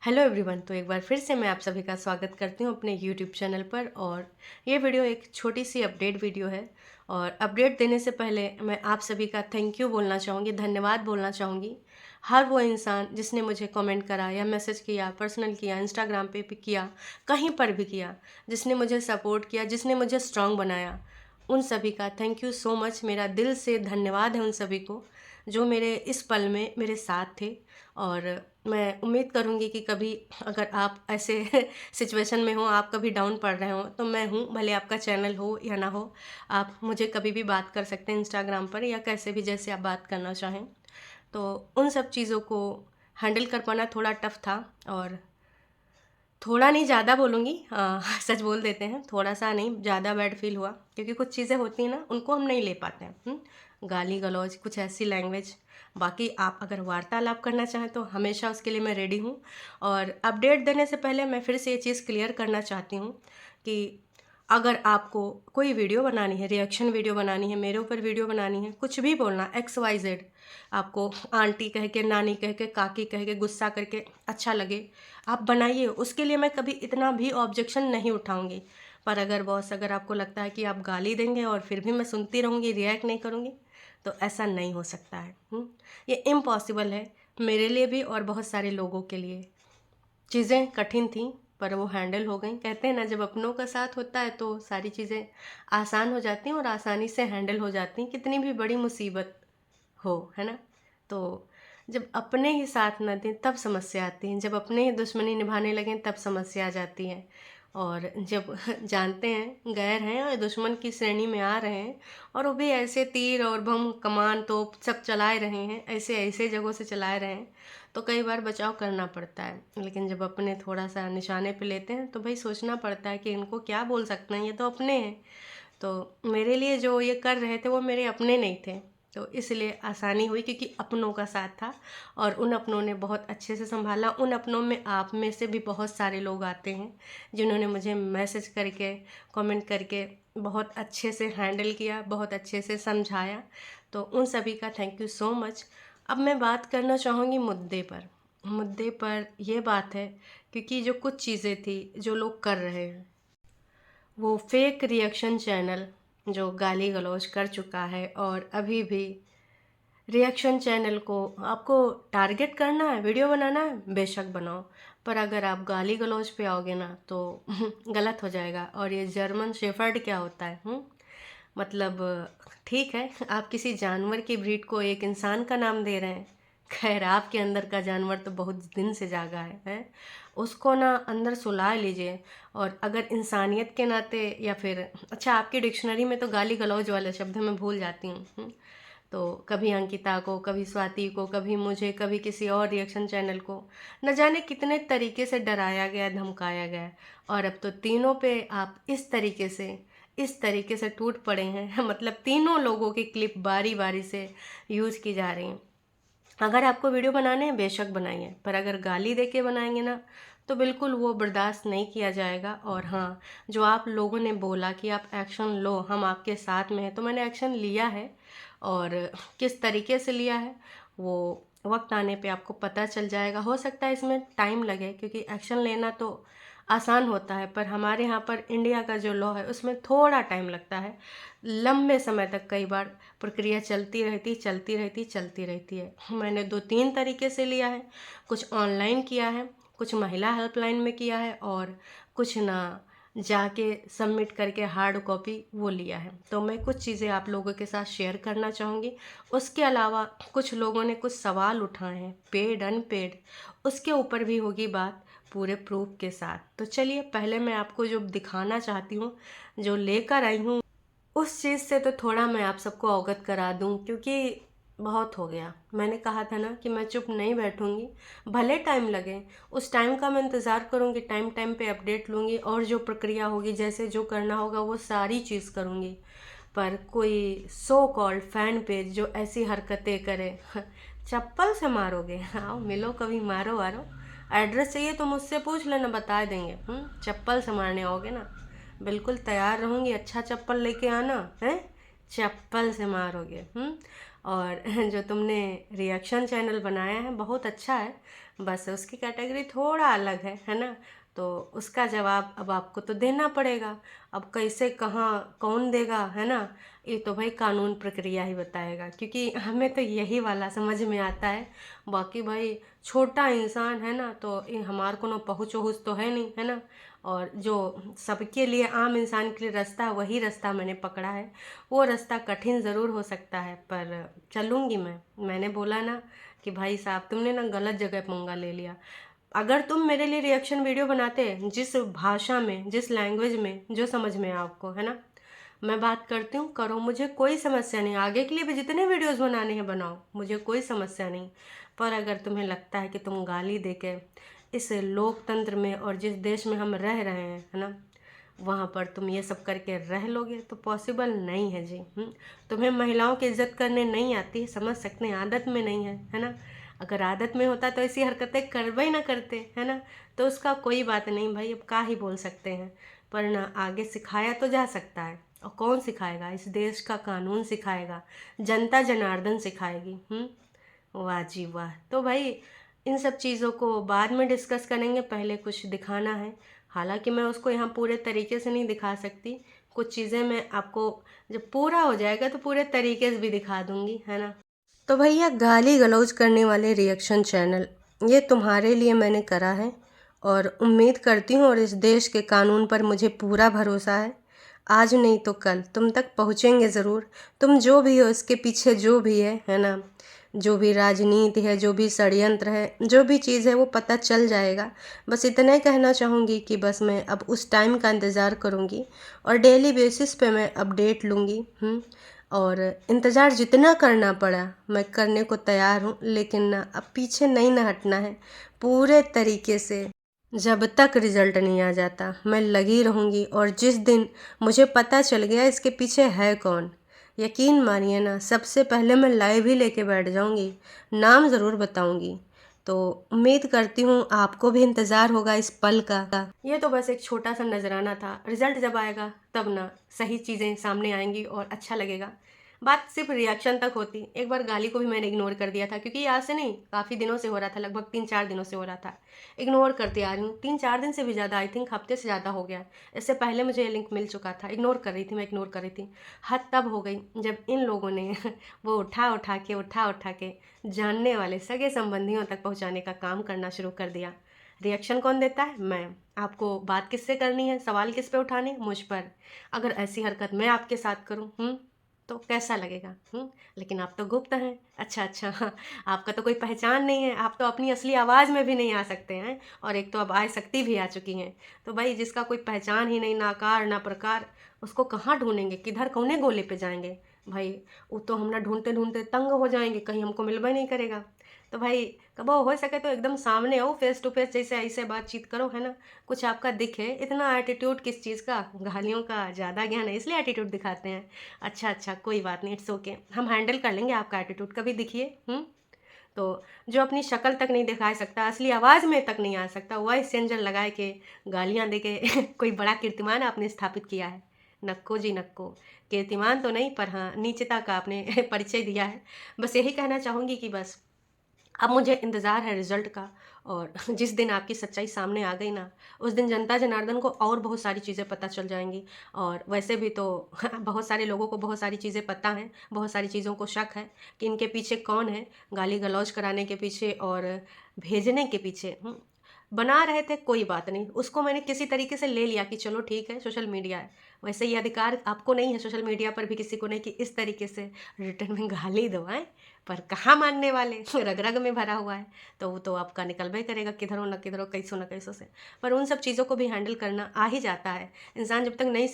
Hello everyone. तो एक बार फिर से मैं आप सभी का स्वागत करती हूँ अपने यूट्यूब चैनल पर। और ये वीडियो एक छोटी सी अपडेट वीडियो है। और अपडेट देने से पहले मैं आप सभी का थैंक यू बोलना चाहूँगी, धन्यवाद बोलना चाहूँगी। हर वो इंसान जिसने मुझे कमेंट करा या मैसेज किया, पर्सनल किया, इंस्टाग्राम पे भी किया, कहीं पर भी किया, जिसने मुझे सपोर्ट किया, जिसने मुझे स्ट्रांग बनाया, उन सभी का थैंक यू सो मच। मेरा दिल से धन्यवाद है उन सभी को जो मेरे इस पल में मेरे साथ थे। और मैं उम्मीद करूँगी कि कभी अगर आप ऐसे सिचुएशन में हो, आप कभी डाउन पड़ रहे हो, तो मैं हूँ। भले आपका चैनल हो या ना हो, आप मुझे कभी भी बात कर सकते हैं इंस्टाग्राम पर या कैसे भी, जैसे आप बात करना चाहें। तो उन सब चीज़ों को हैंडल कर पाना थोड़ा टफ था। और थोड़ा नहीं, ज़्यादा बोलूँगी, सच बोल देते हैं, थोड़ा सा नहीं, ज़्यादा बैड फील हुआ। क्योंकि कुछ चीज़ें होती हैं ना, उनको हम नहीं ले पाते हैं। गाली गलौज, कुछ ऐसी लैंग्वेज। बाकी आप अगर वार्तालाप करना चाहें तो हमेशा उसके लिए मैं रेडी हूँ। और अपडेट देने से पहले मैं फिर से ये चीज़ क्लियर करना चाहती हूँ कि अगर आपको कोई वीडियो बनानी है, रिएक्शन वीडियो बनानी है, मेरे ऊपर वीडियो बनानी है, कुछ भी बोलना, XYZ, आपको आंटी कह के, नानी कह के, काकी कह के, गुस्सा करके अच्छा लगे, आप बनाइए। उसके लिए मैं कभी इतना भी ऑब्जेक्शन नहीं उठाऊंगी। पर अगर बॉस, अगर आपको लगता है कि आप गाली देंगे और फिर भी मैं सुनती रहूँगी, रिएक्ट नहीं करूँगी, तो ऐसा नहीं हो सकता है। ये इम्पॉसिबल है, मेरे लिए भी और बहुत सारे लोगों के लिए। चीज़ें कठिन थीं पर वो हैंडल हो गई। कहते हैं ना, जब अपनों का साथ होता है तो सारी चीज़ें आसान हो जाती हैं और आसानी से हैंडल हो जाती हैं, कितनी भी बड़ी मुसीबत हो, है ना। तो जब अपने ही साथ न दें तब समस्या आती है, जब अपने ही दुश्मनी निभाने लगें तब समस्या आ जाती है। और जब जानते हैं गैर हैं और दुश्मन की श्रेणी में आ रहे हैं, और वो भी ऐसे तीर और बम, कमान, तोप सब चलाए रहे हैं, ऐसे ऐसे जगहों से चलाए रहे हैं, तो कई बार बचाव करना पड़ता है। लेकिन जब अपने थोड़ा सा निशाने पे लेते हैं तो भाई सोचना पड़ता है कि इनको क्या बोल सकते हैं, ये तो अपने हैं। तो मेरे लिए जो ये कर रहे थे वो मेरे अपने नहीं थे, तो इसलिए आसानी हुई क्योंकि अपनों का साथ था। और उन अपनों ने बहुत अच्छे से संभाला। उन अपनों में आप में से भी बहुत सारे लोग आते हैं जिन्होंने मुझे मैसेज करके, कमेंट करके बहुत अच्छे से हैंडल किया, बहुत अच्छे से समझाया। तो उन सभी का थैंक यू सो मच। अब मैं बात करना चाहूँगी मुद्दे पर ये बात है, क्योंकि जो कुछ चीज़ें थी जो लोग कर रहे हैं, वो फेक रिएक्शन चैनल जो गाली गलौज कर चुका है, और अभी भी रिएक्शन चैनल को आपको टारगेट करना है, वीडियो बनाना है, बेशक बनाओ। पर अगर आप गाली गलौज पे आओगे ना तो गलत हो जाएगा। और ये जर्मन शेफर्ड क्या होता है? मतलब ठीक है, आप किसी जानवर की ब्रीड को एक इंसान का नाम दे रहे हैं। खैर, आपके अंदर का जानवर तो बहुत दिन से जागा है? उसको ना अंदर सुला लीजिए। और अगर इंसानियत के नाते, या फिर अच्छा, आपकी डिक्शनरी में तो गाली गलौज वाले शब्द मैं भूल जाती हूँ। तो कभी अंकिता को, कभी स्वाति को, कभी मुझे, कभी किसी और रिएक्शन चैनल को, न जाने कितने तरीके से डराया गया, धमकाया गया। और अब तो तीनों पे आप इस तरीके से टूट पड़े हैं मतलब तीनों लोगों की क्लिप बारी बारी से यूज़ की जा रही हैं। अगर आपको वीडियो बनाने हैं बेशक बनाइए, पर अगर गाली दे के बनाएंगे ना तो बिल्कुल वो बर्दाश्त नहीं किया जाएगा। और हाँ, जो आप लोगों ने बोला कि आप एक्शन लो, हम आपके साथ में हैं, तो मैंने एक्शन लिया है। और किस तरीके से लिया है वो वक्त आने पे आपको पता चल जाएगा। हो सकता है इसमें टाइम लगे, क्योंकि एक्शन लेना तो आसान होता है, पर हमारे यहाँ पर इंडिया का जो लॉ है उसमें थोड़ा टाइम लगता है। लंबे समय तक कई बार प्रक्रिया चलती रहती है। मैंने 2-3 तरीके से लिया है। कुछ ऑनलाइन किया है, कुछ महिला हेल्पलाइन में किया है, और कुछ ना जाके सबमिट करके हार्ड कॉपी वो लिया है। तो मैं कुछ चीज़ें आप लोगों के साथ शेयर करना चाहूँगी। उसके अलावा कुछ लोगों ने कुछ सवाल उठाए हैं, पेड अनपेड, उसके ऊपर भी होगी बात पूरे प्रूफ के साथ। तो चलिए, पहले मैं आपको जो दिखाना चाहती हूँ, जो लेकर आई हूँ, उस चीज़ से तो थोड़ा मैं आप सबको अवगत करा दूँ, क्योंकि बहुत हो गया। मैंने कहा था ना कि मैं चुप नहीं बैठूँगी, भले टाइम लगे, उस टाइम का मैं इंतज़ार करूँगी, टाइम टाइम पे अपडेट लूँगी, और जो प्रक्रिया होगी, जैसे जो करना होगा वो सारी चीज़ करूँगी। पर कोई सो कॉल्ड फैन पेज जो ऐसी हरकतें करे, चप्पल से मारोगे? आओ मिलो कभी, मारो वारो। एड्रेस चाहिए तो मुझसे पूछ लेना, बता देंगे। चप्पल से मारने आओगे ना, बिल्कुल तैयार रहूँगी, अच्छा चप्पल लेके आना है, चप्पल से मारोगे। और जो तुमने रिएक्शन चैनल बनाया है बहुत अच्छा है, बस उसकी कैटेगरी थोड़ा अलग है ना। तो उसका जवाब अब आपको तो देना पड़ेगा। अब कैसे, कहाँ, कौन देगा, है ना, ये तो भाई कानून प्रक्रिया ही बताएगा, क्योंकि हमें तो यही वाला समझ में आता है। बाकी भाई छोटा इंसान है ना, तो हमारे को ना पहुँच वहुच तो है नहीं, है ना। और जो सबके लिए, आम इंसान के लिए रास्ता, वही रास्ता मैंने पकड़ा है। वो रास्ता कठिन ज़रूर हो सकता है, पर चलूँगी मैंने बोला ना कि भाई साहब तुमने ना गलत जगह पंगा ले लिया। अगर तुम मेरे लिए रिएक्शन वीडियो बनाते, जिस भाषा में, जिस लैंग्वेज में, जो समझ में आपको, है ना, मैं बात करती हूँ, करो, मुझे कोई समस्या नहीं। आगे के लिए भी जितने वीडियोस बनाने हैं बनाओ, मुझे कोई समस्या नहीं। पर अगर तुम्हें लगता है कि तुम गाली देके इस लोकतंत्र में और जिस देश में हम रह रहे हैं, है ना, वहाँ पर तुम ये सब करके रह लोगे, तो पॉसिबल नहीं है जी। तुम्हें महिलाओं की इज्जत करने नहीं आती, समझ सकते हैं, आदत में नहीं है ना। अगर आदत में होता तो ऐसी हरकतें करवे ही ना करते, है ना। तो उसका कोई बात नहीं भाई, अब का ही बोल सकते हैं। पर ना, आगे सिखाया तो जा सकता है। और कौन सिखाएगा? इस देश का कानून सिखाएगा, जनता जनार्दन सिखाएगी। वाह जी वाह। तो भाई इन सब चीज़ों को बाद में डिस्कस करेंगे, पहले कुछ दिखाना है। हालांकि मैं उसको यहाँ पूरे तरीके से नहीं दिखा सकती, कुछ चीज़ें मैं आपको जब पूरा हो जाएगा तो पूरे तरीके से भी दिखा दूंगी, है ना। तो भैया, गाली गलौज करने वाले रिएक्शन चैनल, ये तुम्हारे लिए मैंने करा है, और उम्मीद करती हूँ और इस देश के कानून पर मुझे पूरा भरोसा है, आज नहीं तो कल तुम तक पहुँचेंगे ज़रूर। तुम जो भी हो, इसके पीछे जो भी है ना, जो भी राजनीति है, जो भी षड्यंत्र है, जो भी चीज़ है, वो पता चल जाएगा। बस इतना ही कहना चाहूँगी कि बस मैं अब उस टाइम का इंतज़ार करूँगी और डेली बेसिस पे मैं अपडेट लूँगी। और इंतज़ार जितना करना पड़ा मैं करने को तैयार हूँ, लेकिन ना, अब पीछे नहीं ना हटना है पूरे तरीके से। जब तक रिजल्ट नहीं आ जाता मैं लगी रहूँगी, और जिस दिन मुझे पता चल गया इसके पीछे है कौन, यकीन मानिए ना, सबसे पहले मैं लाइव ही लेके बैठ जाऊँगी, नाम ज़रूर बताऊँगी। तो उम्मीद करती हूँ आपको भी इंतज़ार होगा इस पल का। ये तो बस एक छोटा सा नजराना था, रिजल्ट जब आएगा तब ना सही चीज़ें सामने आएंगी और अच्छा लगेगा। बात सिर्फ रिएक्शन तक होती। एक बार गाली को भी मैंने इग्नोर कर दिया था, क्योंकि आज से नहीं, काफ़ी दिनों से हो रहा था, लगभग 3-4 दिनों से हो रहा था। इग्नोर करती आ रही हूँ, 3-4 दिन से भी ज़्यादा, आई थिंक हफ्ते से ज़्यादा हो गया। इससे पहले मुझे ये लिंक मिल चुका था, इग्नोर कर रही थी मैं, इग्नोर कर रही थी। हद तब हो गई जब इन लोगों ने वो उठा उठा के जानने वाले सगे संबंधियों तक पहुँचाने का काम करना शुरू कर दिया। रिएक्शन कौन देता है? मैं। आपको बात किससे करनी है, सवाल किस पे उठाने? मुझ पर। अगर ऐसी हरकत मैं आपके साथ करूँ तो कैसा लगेगा? लेकिन आप तो गुप्त हैं। अच्छा, हाँ, आपका तो कोई पहचान नहीं है, आप तो अपनी असली आवाज़ में भी नहीं आ सकते हैं, और एक तो अब आय शक्ति भी आ चुकी हैं। तो भाई जिसका कोई पहचान ही नहीं, ना आकार ना प्रकार, उसको कहाँ ढूंढेंगे, किधर कौने गोले पे जाएंगे? भाई वो तो हम ना ढूंढते ढूंढते तंग हो जाएंगे, कहीं हमको मिलवा ही नहीं करेगा। तो भाई कबो हो सके तो एकदम सामने आओ, फेस टू फेस, जैसे ऐसे बातचीत करो, है ना, कुछ आपका दिखे। इतना एटीट्यूड किस चीज़ का? गालियों का ज़्यादा ज्ञान है इसलिए एटीट्यूड दिखाते हैं। अच्छा, कोई बात नहीं, इट्स ओके, हम हैंडल कर लेंगे आपका एटीट्यूड, कभी दिखिए। तो जो अपनी शक्ल तक नहीं दिखा सकता, असली आवाज़ में तक नहीं आ सकता, वॉइस चेंजर लगाए के, गालियाँ दे के कोई बड़ा कीर्तिमान आपने स्थापित किया है? नक्को जी नक्को। कीर्तिमान तो नहीं, पर हाँ, नीचता का आपने परिचय दिया है। बस यही कहना चाहूँगी कि बस अब मुझे इंतज़ार है रिजल्ट का, और जिस दिन आपकी सच्चाई सामने आ गई ना, उस दिन जनता जनार्दन को और बहुत सारी चीज़ें पता चल जाएंगी। और वैसे भी तो बहुत सारे लोगों को बहुत सारी चीज़ें पता हैं, बहुत सारी चीज़ों को शक है कि इनके पीछे कौन है, गाली गलौज कराने के पीछे और भेजने के पीछे। बना रहे थे, कोई बात नहीं, उसको मैंने किसी तरीके से ले लिया कि चलो ठीक है, सोशल मीडिया है। वैसे ये अधिकार आपको नहीं है, सोशल मीडिया पर भी किसी को नहीं, कि इस तरीके से रिटर्न में गाली दो। पर कहाँ मानने वाले, रग रग में भरा हुआ है, तो वो तो आपका निकलबे करेगा, किधरों न किधरों, कैसों न कैसों से। पर उन सब चीज़ों को भी हैंडल करना आ ही जाता है। इंसान जब तक नहीं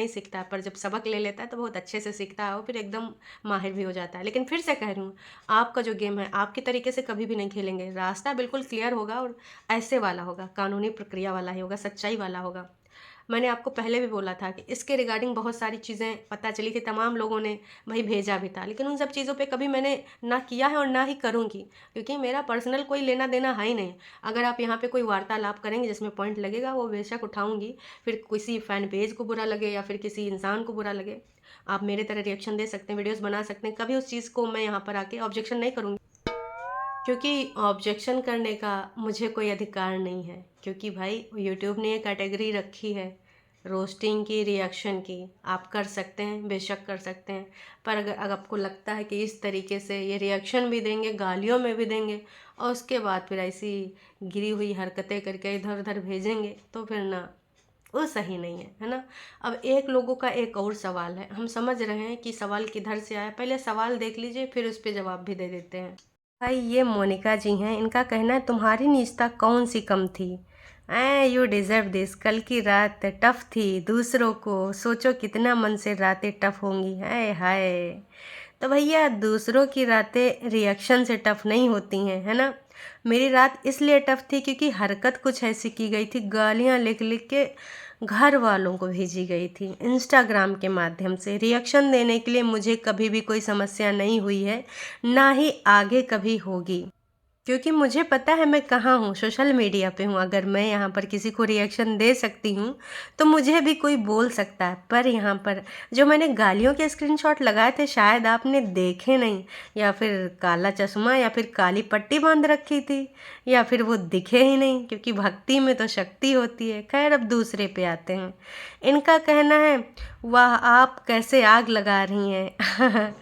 सीखता, पर जब सबक ले लेता है तो बहुत अच्छे से सीखता है, और फिर एकदम माहिर भी हो जाता है। लेकिन फिर से कह रही हूँ, आपका जो गेम है आपके तरीके से कभी भी नहीं खेलेंगे। रास्ता बिल्कुल क्लियर होगा, और ऐसे वाला होगा, कानूनी प्रक्रिया वाला ही होगा, सच्चाई वाला होगा। मैंने आपको पहले भी बोला था कि इसके रिगार्डिंग बहुत सारी चीज़ें पता चली थी, तमाम लोगों ने भाई भेजा भी था, लेकिन उन सब चीज़ों पे कभी मैंने ना किया है और ना ही करूँगी, क्योंकि मेरा पर्सनल कोई लेना देना है ही नहीं। अगर आप यहाँ पे कोई वार्तालाप करेंगे जिसमें पॉइंट लगेगा, वो बेशक उठाऊँगी। फिर किसी फ़ैन पेज को बुरा लगे या फिर किसी इंसान को बुरा लगे, आप मेरे तरह रिएक्शन दे सकते हैं, वीडियोज़ बना सकते हैं, कभी उस चीज़ को मैं यहाँ पर आके ऑब्जेक्शन नहीं करूँगी। क्योंकि ऑब्जेक्शन करने का मुझे कोई अधिकार नहीं है, क्योंकि भाई यूट्यूब ने ये कैटेगरी रखी है रोस्टिंग की, रिएक्शन की। आप कर सकते हैं, बेशक कर सकते हैं, पर अगर आपको लगता है कि इस तरीके से ये रिएक्शन भी देंगे, गालियों में भी देंगे, और उसके बाद फिर ऐसी गिरी हुई हरकतें करके इधर उधर भेजेंगे, तो फिर ना, वो सही नहीं है ना। अब एक लोगों का एक और सवाल है, हम समझ रहे हैं कि सवाल किधर से आया, पहले सवाल देख लीजिए फिर उस पर जवाब भी दे देते हैं। भाई ये मोनिका जी हैं, इनका कहना है तुम्हारी निजता कौन सी कम थी, यू डिज़र्व दिस। कल की रात टफ थी, दूसरों को सोचो कितना मन से रातें टफ होंगी, हाय हाय। तो भैया दूसरों की रातें रिएक्शन से टफ नहीं होती हैं, है ना। मेरी रात इसलिए टफ थी क्योंकि हरकत कुछ ऐसी की गई थी, गालियाँ लिख लिख के घर वालों को भेजी गई थी इंस्टाग्राम के माध्यम से। रिएक्शन देने के लिए मुझे कभी भी कोई समस्या नहीं हुई है, ना ही आगे कभी होगी, क्योंकि मुझे पता है मैं कहाँ हूँ, सोशल मीडिया पे हूँ। अगर मैं यहाँ पर किसी को रिएक्शन दे सकती हूँ तो मुझे भी कोई बोल सकता है। पर यहाँ पर जो मैंने गालियों के स्क्रीनशॉट लगाए थे शायद आपने देखे नहीं, या फिर काला चश्मा या फिर काली पट्टी बांध रखी थी, या फिर वो दिखे ही नहीं, क्योंकि भक्ति में तो शक्ति होती है। खैर अब दूसरे पे आते हैं। इनका कहना है वाह आप कैसे आग लगा रही हैं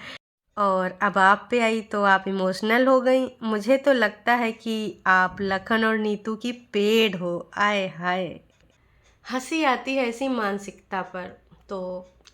और अब आप पे आई तो आप इमोशनल हो गई। मुझे तो लगता है कि आप लखन और नीतू की पेड़ हो, आए हाय। हंसी आती है ऐसी मानसिकता पर। तो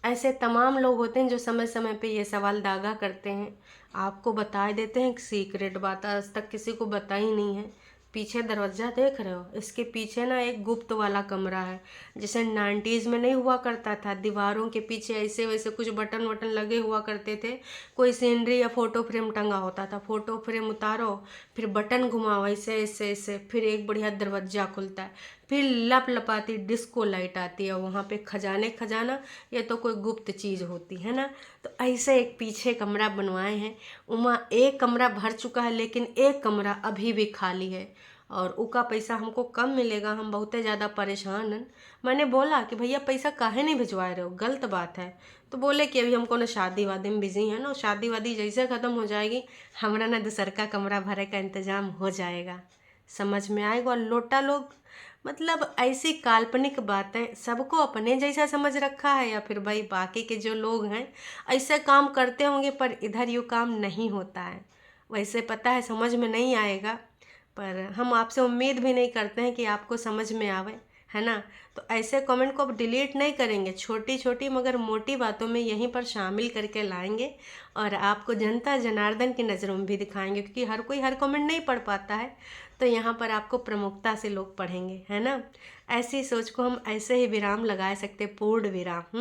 ऐसे तमाम लोग होते हैं जो समय समय पे ये सवाल दागा करते हैं, आपको बता देते हैं सीक्रेट बात, आज तक किसी को बताई नहीं है। पीछे दरवाज़ा देख रहे हो, इसके पीछे ना एक गुप्त वाला कमरा है, जैसे 90s में नहीं हुआ करता था, दीवारों के पीछे ऐसे वैसे कुछ बटन वटन लगे हुआ करते थे, कोई सीनरी या फोटो फ्रेम टंगा होता था, फोटो फ्रेम उतारो, फिर बटन घुमाओ ऐसे ऐसे ऐसे, फिर एक बढ़िया दरवाज़ा खुलता है, फिर लप लपाती डिस्को लाइट आती है, वहाँ पे खजाने खजाना, ये तो कोई गुप्त चीज़ होती है ना। तो ऐसे एक पीछे कमरा बनवाए हैं, उमा एक कमरा भर चुका है लेकिन एक कमरा अभी भी खाली है, और उसका पैसा हमको कम मिलेगा, हम बहुत ज़्यादा परेशान हैं। मैंने बोला कि भैया पैसा काहे नहीं भिजवा रहे हो, गलत बात है। तो बोले कि अभी हमको ना शादी वादी में बिजी है ना, शादी वादी जैसे ख़त्म हो जाएगी हमारा ना दूसर का कमरा भरे का इंतज़ाम हो जाएगा, समझ में आएगा। और लोटा लोग मतलब ऐसी काल्पनिक बातें, सबको अपने जैसा समझ रखा है, या फिर भाई बाकी के जो लोग हैं ऐसे काम करते होंगे पर इधर यूँ काम नहीं होता है। वैसे पता है समझ में नहीं आएगा, पर हम आपसे उम्मीद भी नहीं करते हैं कि आपको समझ में आवे, है ना। तो ऐसे कमेंट को अब डिलीट नहीं करेंगे, छोटी छोटी मगर मोटी बातों में यहीं पर शामिल करके लाएंगे, और आपको जनता जनार्दन की नज़रों में भी दिखाएंगे, क्योंकि हर कोई हर कमेंट नहीं पढ़ पाता है, तो यहाँ पर आपको प्रमुखता से लोग पढ़ेंगे, है ना। ऐसी सोच को हम ऐसे ही विराम लगा सकते, पूर्ण विराम।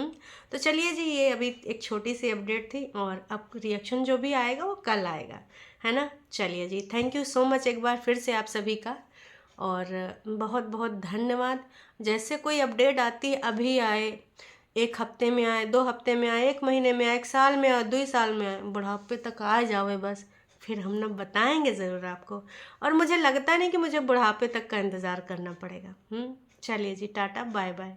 तो चलिए जी, ये अभी एक छोटी सी अपडेट थी, और अब रिएक्शन जो भी आएगा वो कल आएगा, है ना। चलिए जी, थैंक यू सो मच एक बार फिर से आप सभी का, और बहुत बहुत धन्यवाद। जैसे कोई अपडेट आती है, अभी आए, एक हफ्ते में आए, 2 हफ्ते में आए, 1 महीने में आए, 1 साल में आए, 2 साल में आए, बुढ़ापे तक आ जावे बस, फिर हम ना बताएंगे ज़रूर आपको। और मुझे लगता नहीं कि मुझे बुढ़ापे तक का इंतज़ार करना पड़ेगा। चलिए जी, टाटा बाय बाय।